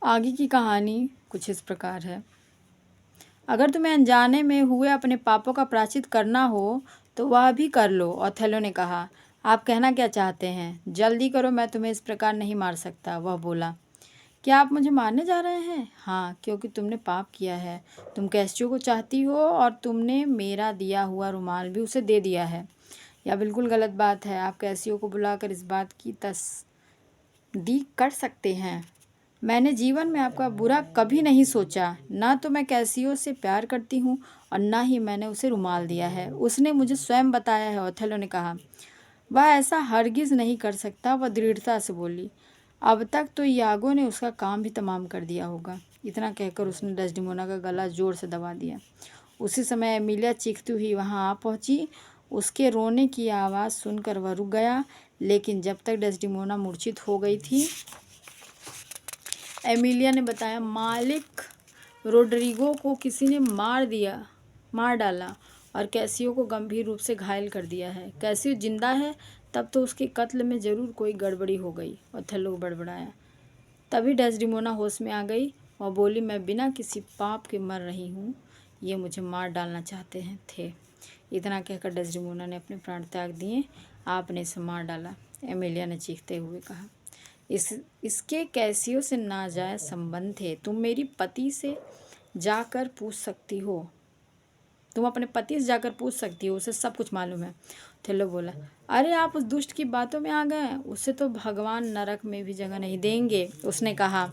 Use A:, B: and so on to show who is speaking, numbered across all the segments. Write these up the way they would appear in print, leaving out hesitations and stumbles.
A: आगे की कहानी कुछ इस प्रकार है। अगर तुम्हें अनजाने में हुए अपने पापों का प्रायश्चित करना हो तो वह भी कर लो, ओथेलो ने कहा। आप कहना क्या चाहते हैं? जल्दी करो, मैं तुम्हें इस प्रकार नहीं मार सकता, वह बोला। क्या आप मुझे मारने जा रहे हैं? हाँ, क्योंकि तुमने पाप किया है। तुम कैसियो को चाहती हो और तुमने मेरा दिया हुआ रुमाल भी उसे दे दिया है। यह बिल्कुल गलत बात है। आप कैसियो को बुलाकर इस बात की तस्दीक कर सकते हैं। मैंने जीवन में आपका बुरा कभी नहीं सोचा। ना तो मैं कैसियो से प्यार करती हूँ और ना ही मैंने उसे रुमाल दिया है। उसने मुझे स्वयं बताया है, ओथेलो ने कहा। वह ऐसा हरगिज़ नहीं कर सकता, वह दृढ़ता से बोली। अब तक तो यागो ने उसका काम भी तमाम कर दिया होगा। इतना कहकर उसने डेस्डिमोना का गला जोर से दबा दिया। उसी समय एमिलिया चीखती हुई वहां आ पहुंची। उसके रोने की आवाज़ सुनकर वह रुक गया, लेकिन जब तक डेस्डिमोना मूर्छित हो गई थी, एमिलिया ने बताया, मालिक रोड्रिगो को किसी ने मार डाला और कैसियो को गंभीर रूप से घायल कर दिया है। कैसियो जिंदा है, तब तो उसके कत्ल में जरूर कोई गड़बड़ी हो गई, ओथेलो बड़बड़ाया। तभी डेस्डिमोना होश में आ गई और बोली, मैं बिना किसी पाप के मर रही हूँ। ये मुझे मार डालना चाहते थे। इतना कहकर डेस्डिमोना ने अपने प्राण त्याग दिए। आपने इसे मार डाला, एमिलिया ने चीखते हुए कहा। इसके कैसियो से नाजायज संबंध थे। तुम मेरी पति से जाकर पूछ सकती हो। तुम अपने पति से जाकर पूछ सकती हो, उसे सब कुछ मालूम है। थेलो बोला, अरे आप उस दुष्ट की बातों में आ गए। उसे तो भगवान नरक में भी जगह नहीं देंगे, उसने कहा।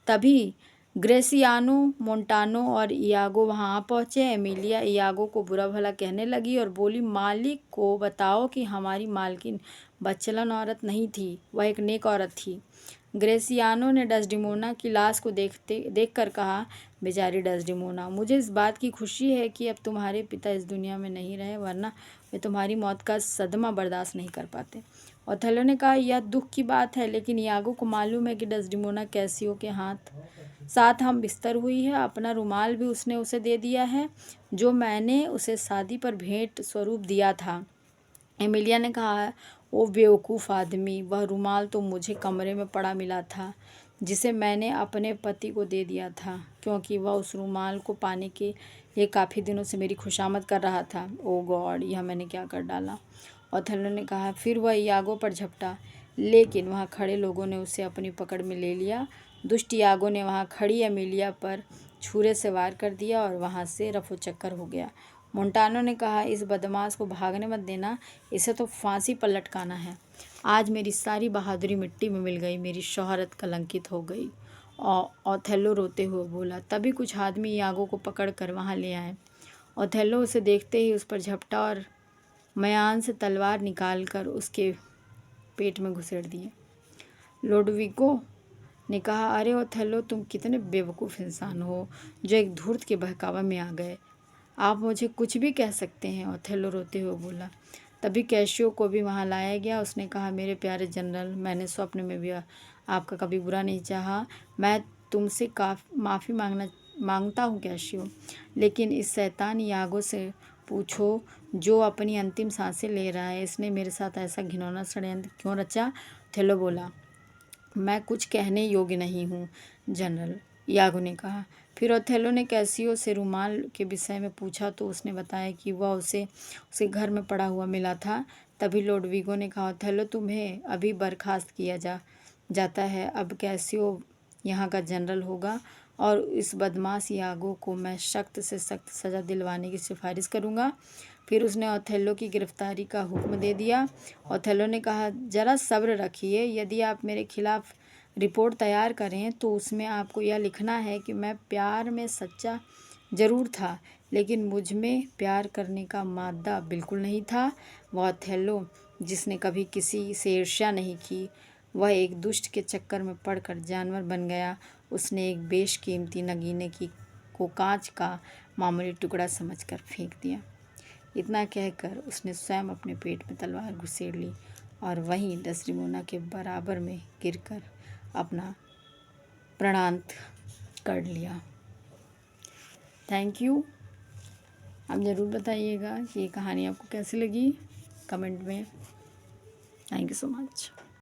A: तभी ग्रेसियानो, मोंटानो और इयागो वहां आ पहुंचे। एमिलिया इयागो को बुरा भला कहने लगी और बोली, मालिक को बताओ कि हमारी मालकिन बच्चलन औरत नहीं थी, वह एक नेक औरत थी। ग्रेसियानो ने डेस्डिमोना की लाश को देखकर कहा, बेचारी डेस्डिमोना, मुझे इस बात की खुशी है कि अब तुम्हारे पिता इस दुनिया में नहीं रहे, वरना वे तुम्हारी मौत का सदमा बर्दाश्त नहीं कर पाते। ओथेलो ने कहा, यह दुख की बात है, लेकिन यागो को मालूम है कि डेस्डिमोना कैसियो के साथ हम बिस्तर हुई है। अपना रुमाल भी उसने उसे दे दिया है, जो मैंने उसे शादी पर भेंट स्वरूप दिया था। एमिलिया ने कहा, ओ बेवकूफ़ आदमी, वह रुमाल तो मुझे कमरे में पड़ा मिला था, जिसे मैंने अपने पति को दे दिया था, क्योंकि वह उस रुमाल को पाने के लिए काफ़ी दिनों से मेरी खुशामद कर रहा था। ओ गॉड, यह मैंने क्या कर डाला, ओथेलो ने कहा। फिर वह यागो पर झपटा, लेकिन वहाँ खड़े लोगों ने उसे अपनी पकड़ में ले लिया। दुष्ट यागो ने वहाँ खड़ी एमिलिया पर छुरे से वार कर दिया और वहाँ से रफोचक्कर हो गया। मोंटानो ने कहा, इस बदमाश को भागने मत देना, इसे तो फांसी पर लटकाना है। आज मेरी सारी बहादुरी मिट्टी में मिल गई, मेरी शोहरत कलंकित हो गई। ओथेलो रोते हुए बोला। तभी कुछ आदमी यागो को पकड़ कर वहाँ ले आए। ओथेलो उसे देखते ही उस पर झपटा और मयान से तलवार निकालकर उसके पेट में घुसेड़ दिए। लोडविको ने कहा, अरे ओथेलो, तुम कितने बेवकूफ़ इंसान हो जो एक धूर्त के बहकावे में आ गए। आप मुझे कुछ भी कह सकते हैं, ओथेलो रोते हुए बोला। तभी कैसियो को भी वहाँ लाया गया। उसने कहा, मेरे प्यारे जनरल, मैंने स्वप्न में भी आपका कभी बुरा नहीं चाहा। मैं तुमसे माफ़ी मांगता हूँ कैसियो, लेकिन इस शैतान यागो से पूछो जो अपनी अंतिम सांसें ले रहा है, इसने मेरे साथ ऐसा घिनौना षड्यंत्र क्यों रचा। ओथेलो बोला, मैं कुछ कहने योग्य नहीं हूँ जनरल, यागो ने कहा। फिर ओथेलो ने कैसियो से रुमाल के विषय में पूछा तो उसने बताया कि वह उसे घर में पड़ा हुआ मिला था। तभी लोडविगो ने कहा, ओथेलो, तुम्हें अभी बर्खास्त किया जाता है। अब कैसियो यहाँ का जनरल होगा और इस बदमाश यागो को मैं सख्त से सख्त सज़ा दिलवाने की सिफारिश करूँगा। फिर उसने ओथेलो की गिरफ्तारी का हुक्म दे दिया। ओथेलो ने कहा, ज़रा सब्र रखिए। यदि आप मेरे खिलाफ रिपोर्ट तैयार करें तो उसमें आपको यह लिखना है कि मैं प्यार में सच्चा ज़रूर था, लेकिन मुझ में प्यार करने का मादा बिल्कुल नहीं था। वह ओथेलो जिसने कभी किसी से ईर्ष्या नहीं की, वह एक दुष्ट के चक्कर में पड़कर जानवर बन गया। उसने एक बेशकीमती नगीने को कांच का मामूली टुकड़ा समझकर फेंक दिया। इतना कहकर उसने स्वयं अपने पेट में तलवार घुसेड़ ली और वहीं डेस्डिमोना के बराबर में गिरकर अपना प्राणांत कर लिया। Thank you. आप ज़रूर बताइएगा कि ये कहानी आपको कैसी लगी कमेंट में। Thank you so much.